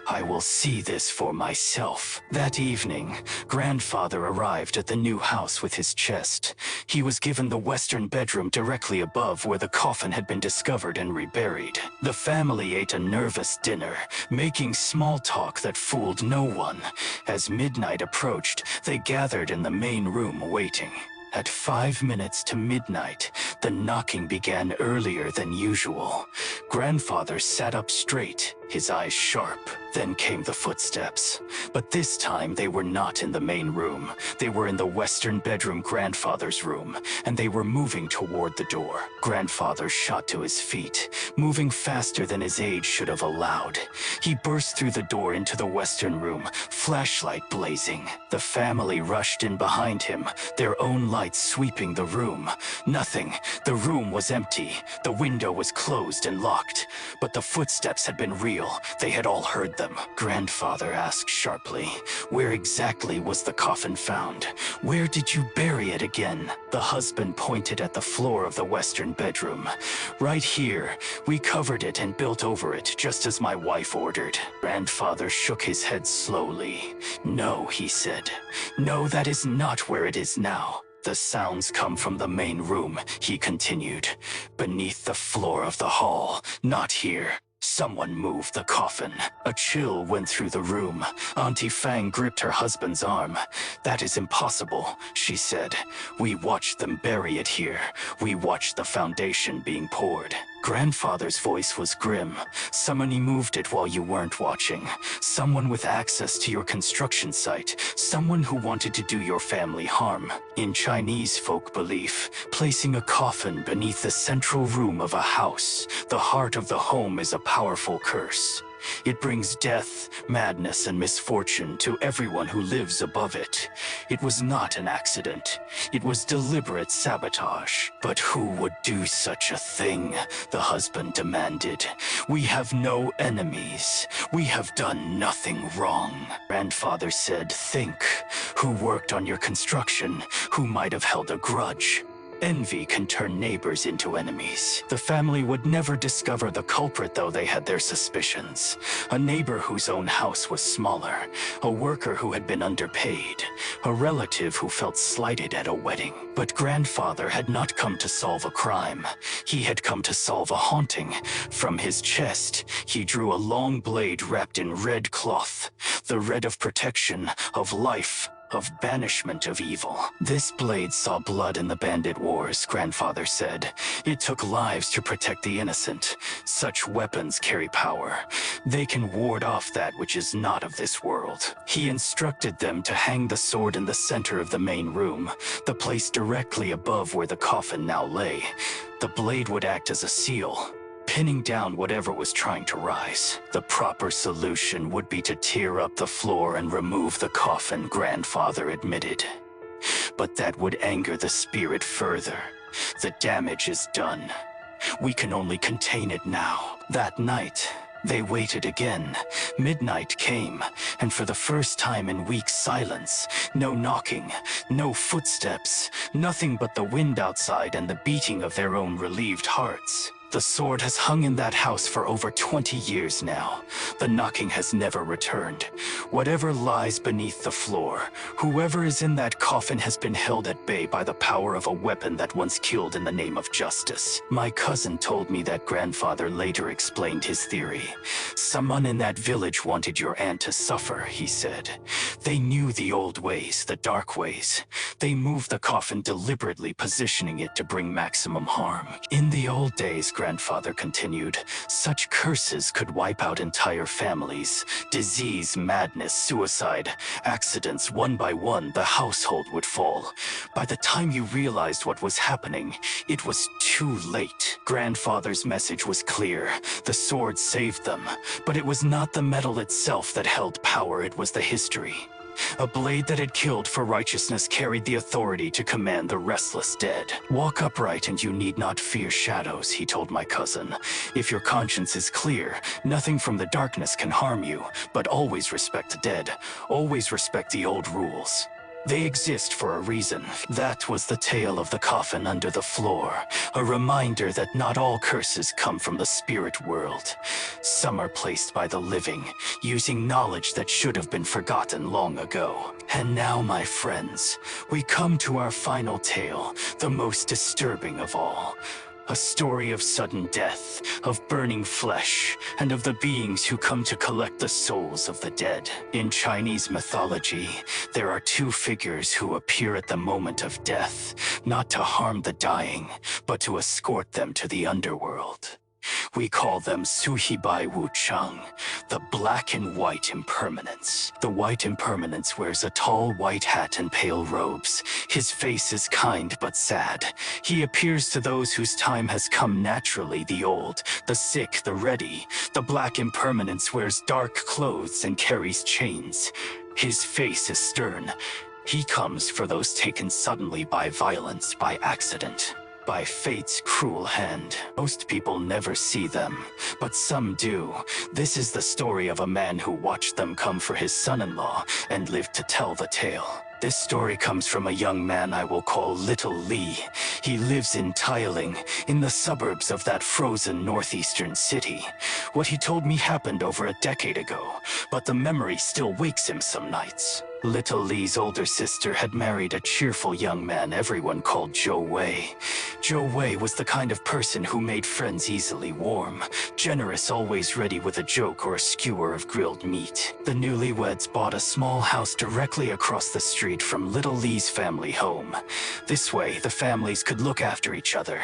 "I will see this for myself." That evening, Grandfather arrived at the new house with his chest. He was given the western bedroom directly above where the coffin had been discovered and reburied. The family ate a nervous dinner, making small talk that fooled no one. As midnight approached, they gathered in the main room waiting. At 5 minutes to midnight, the knocking began earlier than usual. Grandfather sat up straight, his eyes sharp. Then came the footsteps. But this time they were not in the main room. They were in the western bedroom, Grandfather's room, and they were moving toward the door. Grandfather shot to his feet, moving faster than his age should have allowed. He burst through the door into the western room, flashlight blazing. The family rushed in behind him, their own lights sweeping the room. Nothing. The room was empty. The window was closed and locked. But the footsteps had been real. They had all heard them. Grandfather asked sharply, "Where exactly was the coffin found? Where did you bury it again?" The husband pointed at the floor of the western bedroom. "Right here. We covered it and built over it, just as my wife ordered." Grandfather shook his head slowly. "No," he said. "No, that is not where it is now." "The sounds come from the main room," he continued. "Beneath the floor of the hall, not here. Someone moved the coffin." A chill went through the room. Auntie Fang gripped her husband's arm. "That is impossible," she said. "We watched them bury it here. We watched the foundation being poured." Grandfather's voice was grim. "Somebody moved it while you weren't watching. Someone with access to your construction site. Someone who wanted to do your family harm. In Chinese folk belief, placing a coffin beneath the central room of a house, the heart of the home, is a powerful curse. It brings death, madness, and misfortune to everyone who lives above it. It was not an accident. It was deliberate sabotage. But who would do such a thing? The husband demanded. We have no enemies. We have done nothing wrong. Grandfather said, think. Who worked on your construction? Who might have held a grudge? Envy can turn neighbors into enemies. The family would never discover the culprit, though they had their suspicions. A neighbor whose own house was smaller, a worker who had been underpaid, a relative who felt slighted at a wedding. But grandfather had not come to solve a crime. He had come to solve a haunting. From his chest, he drew a long blade wrapped in red cloth, the red of protection, of life, of banishment of evil. This blade saw blood in the bandit wars, grandfather said. It took lives to protect the innocent. Such weapons carry power. They can ward off that which is not of this world. He instructed them to hang the sword in the center of the main room, the place directly above where the coffin now lay. The blade would act as a seal, pinning down whatever was trying to rise. The proper solution would be to tear up the floor and remove the coffin, grandfather admitted. But that would anger the spirit further. The damage is done. We can only contain it now. That night, they waited again. Midnight came, and for the first time in weeks, silence. No knocking, no footsteps, nothing but the wind outside and the beating of their own relieved hearts. The sword has hung in that house for over 20 years now. The knocking has never returned. Whatever lies beneath the floor, whoever is in that coffin has been held at bay by the power of a weapon that once killed in the name of justice. My cousin told me that grandfather later explained his theory. Someone in that village wanted your aunt to suffer, he said. They knew the old ways, the dark ways. They moved the coffin deliberately, positioning it to bring maximum harm. In the old days, grandfather continued, such curses could wipe out entire families. Disease, madness, suicide, accidents, one by one, the household would fall. By the time you realized what was happening, it was too late. Grandfather's message was clear. The sword saved them, but it was not the metal itself that held power, it was the history. A blade that had killed for righteousness carried the authority to command the restless dead. Walk upright and you need not fear shadows, he told my cousin. If your conscience is clear, nothing from the darkness can harm you, but always respect the dead. Always respect the old rules. They exist for a reason. That was the tale of the coffin under the floor, a reminder that not all curses come from the spirit world. Some are placed by the living, using knowledge that should have been forgotten long ago. And now, my friends, we come to our final tale, the most disturbing of all. A story of sudden death, of burning flesh, and of the beings who come to collect the souls of the dead. In Chinese mythology, there are two figures who appear at the moment of death, not to harm the dying, but to escort them to the underworld. We call them Hei Bai Wu Chang, the Black and White Impermanence. The White Impermanence wears a tall white hat and pale robes. His face is kind but sad. He appears to those whose time has come naturally, the old, the sick, the ready. The Black Impermanence wears dark clothes and carries chains. His face is stern. He comes for those taken suddenly by violence, by accident, by fate's cruel hand. Most people never see them, but some do. This is the story of a man who watched them come for his son-in-law and lived to tell the tale. This story comes from a young man I will call Little Lee. He lives in Tiling, in the suburbs of that frozen northeastern city. What he told me happened over a decade ago, but the memory still wakes him some nights. Little Lee's older sister had married a cheerful young man everyone called Zhou Wei. Zhou Wei was the kind of person who made friends easily warm, generous, always ready with a joke or a skewer of grilled meat. The newlyweds bought a small house directly across the street from Little Lee's family home. This way, the families could look after each other.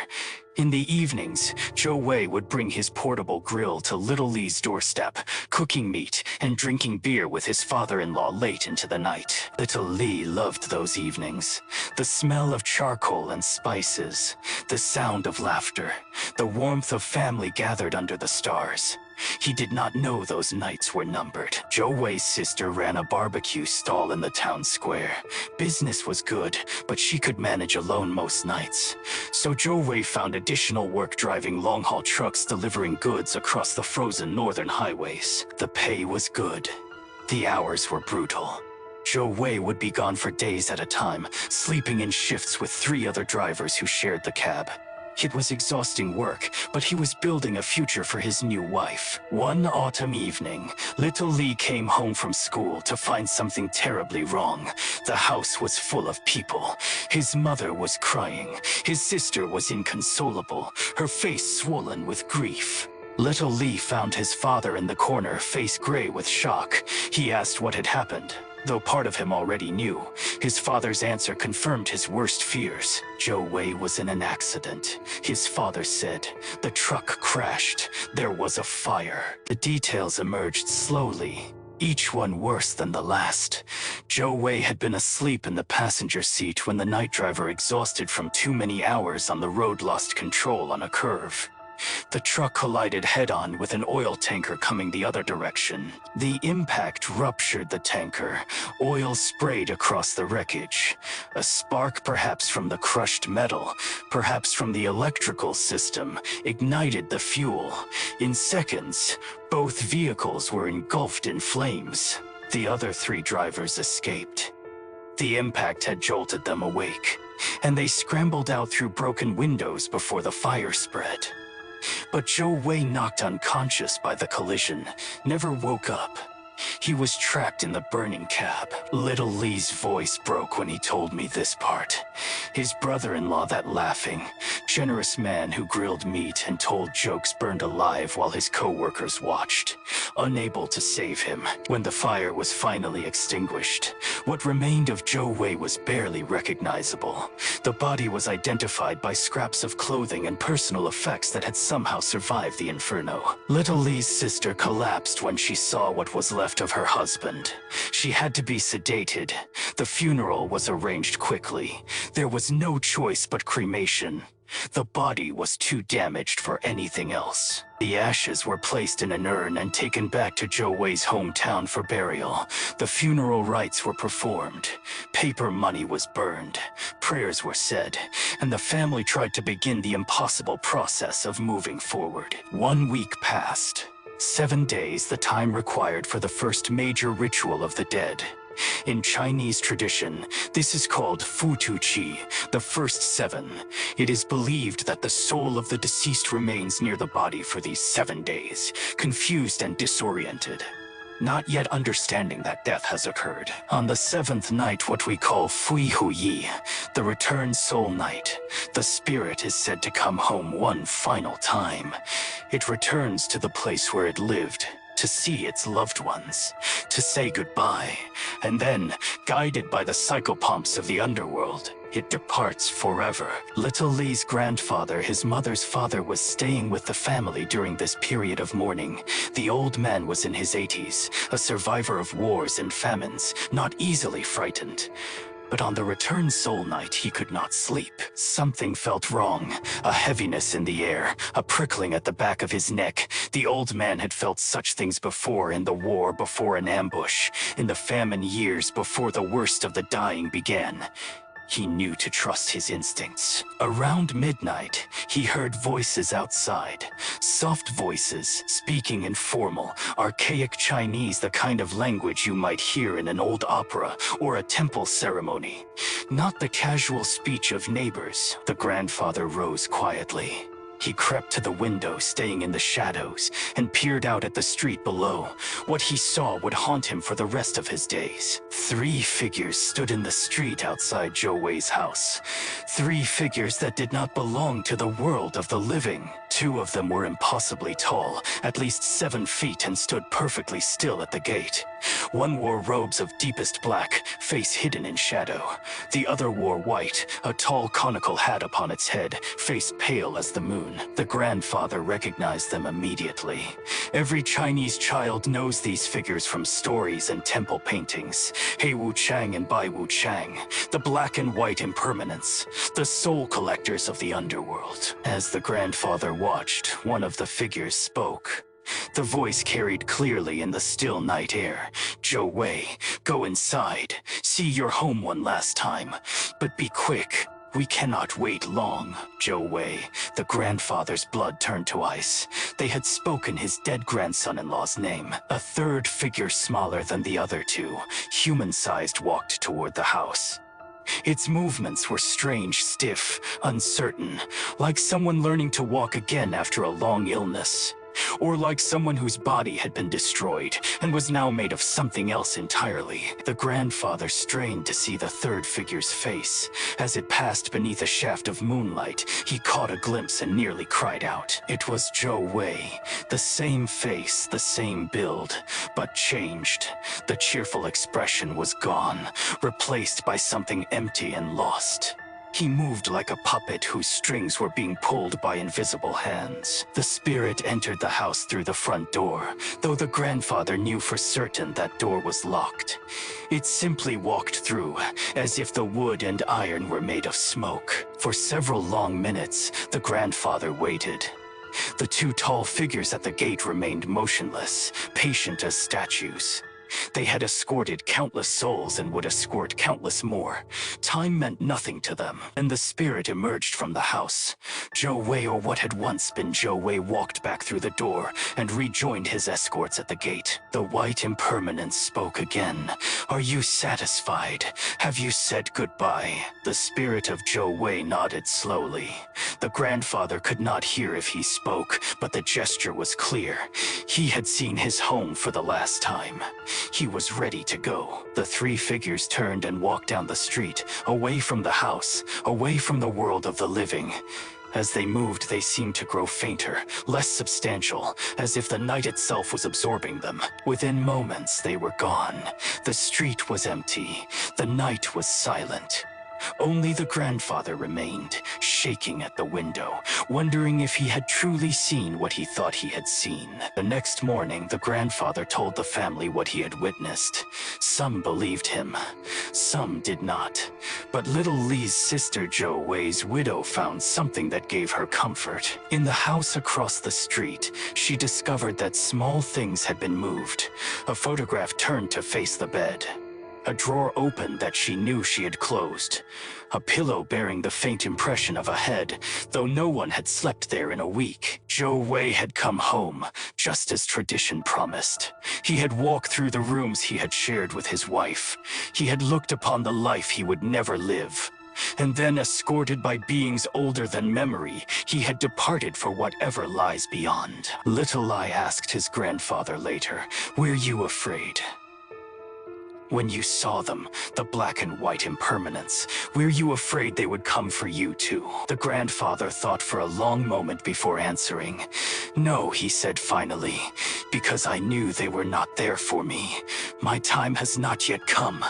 In the evenings, Zhou Wei would bring his portable grill to Little Lee's doorstep, cooking meat and drinking beer with his father-in-law late into the night. Little Lee loved those evenings. The smell of charcoal and spices, the sound of laughter, the warmth of family gathered under the stars. He did not know those nights were numbered. Zhou Wei's sister ran a barbecue stall in the town square. Business was good, but she could manage alone most nights. So Zhou Wei found additional work driving long-haul trucks delivering goods across the frozen northern highways. The pay was good. The hours were brutal. Zhou Wei would be gone for days at a time, sleeping in shifts with 3 other drivers who shared the cab. It was exhausting work, but he was building a future for his new wife. One autumn evening, little Li came home from school to find something terribly wrong. The house was full of people. His mother was crying. His sister was inconsolable, her face swollen with grief. Little Li found his father in the corner, face gray with shock. He asked what had happened. Though part of him already knew, his father's answer confirmed his worst fears. Zhou Wei was in an accident. His father said, the truck crashed. There was a fire. The details emerged slowly, each one worse than the last. Zhou Wei had been asleep in the passenger seat when the night driver, exhausted from too many hours on the road, lost control on a curve. The truck collided head-on with an oil tanker coming the other direction. The impact ruptured the tanker. Oil sprayed across the wreckage. A spark, perhaps from the crushed metal, perhaps from the electrical system, ignited the fuel. In seconds, both vehicles were engulfed in flames. The other 3 drivers escaped. The impact had jolted them awake, and they scrambled out through broken windows before the fire spread. But Zhou Wei, knocked unconscious by the collision, never woke up. He was trapped in the burning cab. Little Li's voice broke when he told me this part. His brother-in-law, that laughing, generous man who grilled meat and told jokes, burned alive while his co-workers watched, unable to save him. When the fire was finally extinguished, what remained of Zhou Wei was barely recognizable. The body was identified by scraps of clothing and personal effects that had somehow survived the inferno. Little Li's sister collapsed when she saw what was left of her husband. She had to be sedated. The funeral was arranged quickly. There was no choice but cremation. The body was too damaged for anything else. The ashes were placed in an urn and taken back to Zhou Wei's hometown for burial. The funeral rites were performed. Paper money was burned. Prayers were said, and the family tried to begin the impossible process of moving forward. 1 week passed. 7 days, the time required for the first major ritual of the dead. In Chinese tradition, this is called Fu Tu Qi, the first 7. It is believed that the soul of the deceased remains near the body for these 7 days, confused and disoriented, not yet understanding that death has occurred. On the 7th night, what we call Fui Hu Yi, the return soul night, the spirit is said to come home one final time. It returns to the place where it lived, to see its loved ones, to say goodbye, and then, guided by the psychopomps of the underworld, it departs forever. Little Li's grandfather, his mother's father, was staying with the family during this period of mourning. The old man was in his 80s, a survivor of wars and famines, not easily frightened. But on the return soul night, he could not sleep. Something felt wrong, a heaviness in the air, a prickling at the back of his neck. The old man had felt such things before, in the war before an ambush, in the famine years before the worst of the dying began. He knew to trust his instincts. Around midnight, he heard voices outside. Soft voices, speaking in formal, archaic Chinese, the kind of language you might hear in an old opera or a temple ceremony. Not the casual speech of neighbors. The grandfather rose quietly. He crept to the window, staying in the shadows, and peered out at the street below. What he saw would haunt him for the rest of his days. 3 figures stood in the street outside Zhou Wei's house. 3 figures that did not belong to the world of the living. 2 of them were impossibly tall, at least 7 feet, and stood perfectly still at the gate. One wore robes of deepest black, face hidden in shadow. The other wore white, a tall conical hat upon its head, face pale as the moon. The grandfather recognized them immediately. Every Chinese child knows these figures from stories and temple paintings. Hei Wu Chang and Bai Wu Chang, the Black and White Impermanence, the soul collectors of the underworld. As the grandfather watched, one of the figures spoke. The voice carried clearly in the still night air. "Zhou Wei, go inside. See your home one last time. But be quick. We cannot wait long." Zhou Wei, the grandfather's blood turned to ice. They had spoken his dead grandson-in-law's name. A third figure smaller than the other two, human-sized, walked toward the house. Its movements were strange, stiff, uncertain, like someone learning to walk again after a long illness. Or like someone whose body had been destroyed and was now made of something else entirely. The grandfather strained to see the third figure's face. As it passed beneath a shaft of moonlight, he caught a glimpse and nearly cried out. It was Zhou Wei, the same face, the same build, but changed. The cheerful expression was gone, replaced by something empty and lost. He moved like a puppet whose strings were being pulled by invisible hands. The spirit entered the house through the front door, though the grandfather knew for certain that door was locked. It simply walked through, as if the wood and iron were made of smoke. For several long minutes, the grandfather waited. The two tall figures at the gate remained motionless, patient as statues. They had escorted countless souls and would escort countless more. Time meant nothing to them, and the spirit emerged from the house. Zhou Wei, or what had once been Zhou Wei, walked back through the door and rejoined his escorts at the gate. The White Impermanence spoke again. "Are you satisfied? Have you said goodbye?" The spirit of Zhou Wei nodded slowly. The grandfather could not hear if he spoke, but the gesture was clear. He had seen his home for the last time. He was ready to go. The three figures turned and walked down the street, away from the house, away from the world of the living. As they moved, they seemed to grow fainter, less substantial, as if the night itself was absorbing them. Within moments, they were gone. The street was empty. The night was silent. Only the grandfather remained, shaking at the window, wondering if he had truly seen what he thought he had seen. The next morning, the grandfather told the family what he had witnessed. Some believed him, some did not. But little Li's sister Zhou Wei's widow found something that gave her comfort. In the house across the street, she discovered that small things had been moved. A photograph turned to face the bed. A drawer opened that she knew she had closed. A pillow bearing the faint impression of a head, though no one had slept there in a week. Zhou Wei had come home, just as tradition promised. He had walked through the rooms he had shared with his wife. He had looked upon the life he would never live. And then, escorted by beings older than memory, he had departed for whatever lies beyond. Little Li asked his grandfather later, "Were you afraid? When you saw them, the Black and White Impermanence, were you afraid they would come for you too?" The grandfather thought for a long moment before answering. "No," he said finally, "because I knew they were not there for me. My time has not yet come,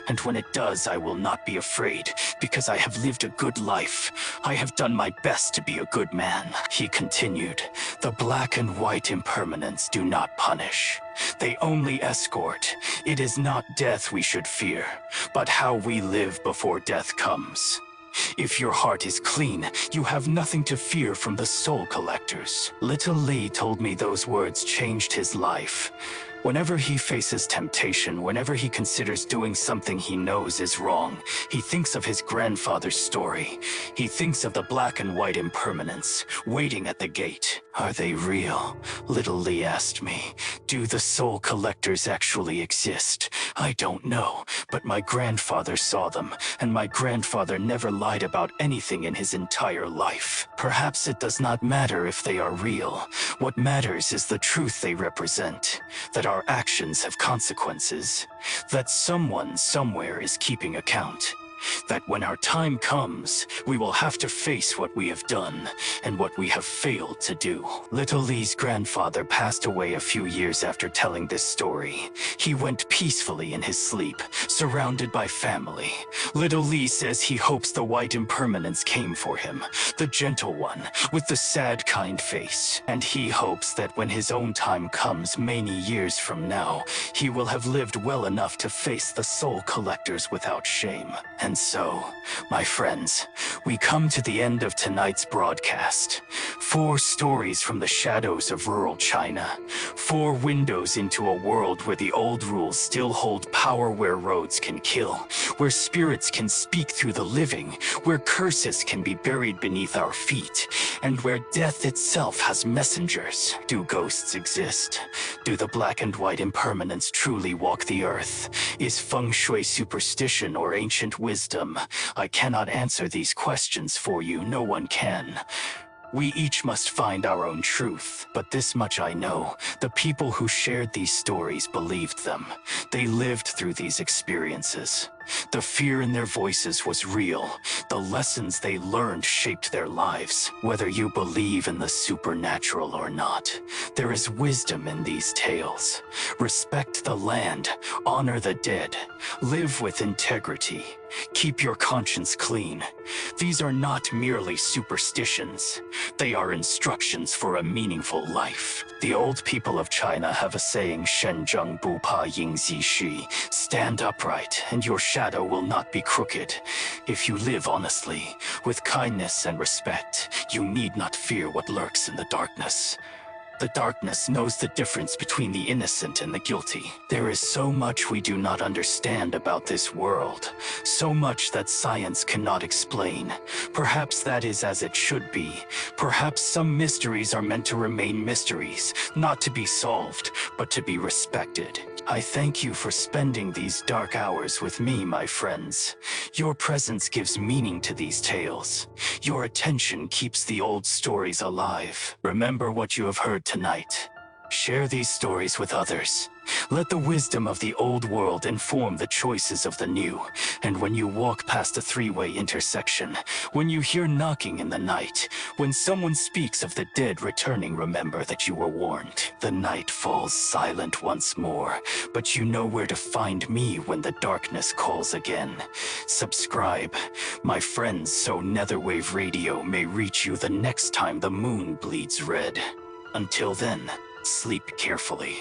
and when it does, I will not be afraid, because I have lived a good life. I have done my best to be a good man." He continued, "The Black and White Impermanence do not punish. They only escort. It is not death we should fear, but how we live before death comes. If your heart is clean, you have nothing to fear from the soul collectors." Little Li told me those words changed his life. Whenever he faces temptation, whenever he considers doing something he knows is wrong, he thinks of his grandfather's story. He thinks of the Black and White Impermanence, waiting at the gate. "Are they real?" Little Li asked me. "Do the soul collectors actually exist? I don't know, but my grandfather saw them, and my grandfather never lied about anything in his entire life. Perhaps it does not matter if they are real. What matters is the truth they represent, that our actions have consequences, that someone somewhere is keeping account, that when our time comes, we will have to face what we have done and what we have failed to do." Little Li's grandfather passed away a few years after telling this story. He went peacefully in his sleep, surrounded by family. Little Lee says he hopes the white impermanence came for him, the gentle one, with the sad kind face. And he hopes that when his own time comes many years from now, he will have lived well enough to face the soul collectors without shame. And so, my friends, we come to the end of tonight's broadcast. 4 stories from the shadows of rural China. 4 windows into a world where the old rules still hold power, where roads can kill, where spirits can speak through the living, where curses can be buried beneath our feet, and where death itself has messengers. Do ghosts exist? Do the black and white impermanence truly walk the earth? Is Feng Shui superstition or ancient wisdom? I cannot answer these questions for you, no one can. We each must find our own truth, but this much I know: the people who shared these stories believed them. They lived through these experiences. The fear in their voices was real. The lessons they learned shaped their lives. Whether you believe in the supernatural or not, there is wisdom in these tales. Respect the land, honor the dead, live with integrity, keep your conscience clean. These are not merely superstitions. They are instructions for a meaningful life. The old people of China have a saying: "Shen Bu Pa Ying Zi Shi." Stand upright, and your shadow will not be crooked. If you live honestly, with kindness and respect, you need not fear what lurks in the darkness. The darkness knows the difference between the innocent and the guilty. There is so much we do not understand about this world, so much that science cannot explain. Perhaps that is as it should be. Perhaps some mysteries are meant to remain mysteries, not to be solved, but to be respected. I thank you for spending these dark hours with me, my friends. Your presence gives meaning to these tales. Your attention keeps the old stories alive. Remember what you have heard tonight. Share these stories with others. Let the wisdom of the old world inform the choices of the new. And when you walk past a 3-way intersection, when you hear knocking in the night, when someone speaks of the dead returning, remember that you were warned. The night falls silent once more, but you know where to find me when the darkness calls again. Subscribe, my friends, so Netherwave Radio may reach you the next time the moon bleeds red. Until then, sleep carefully.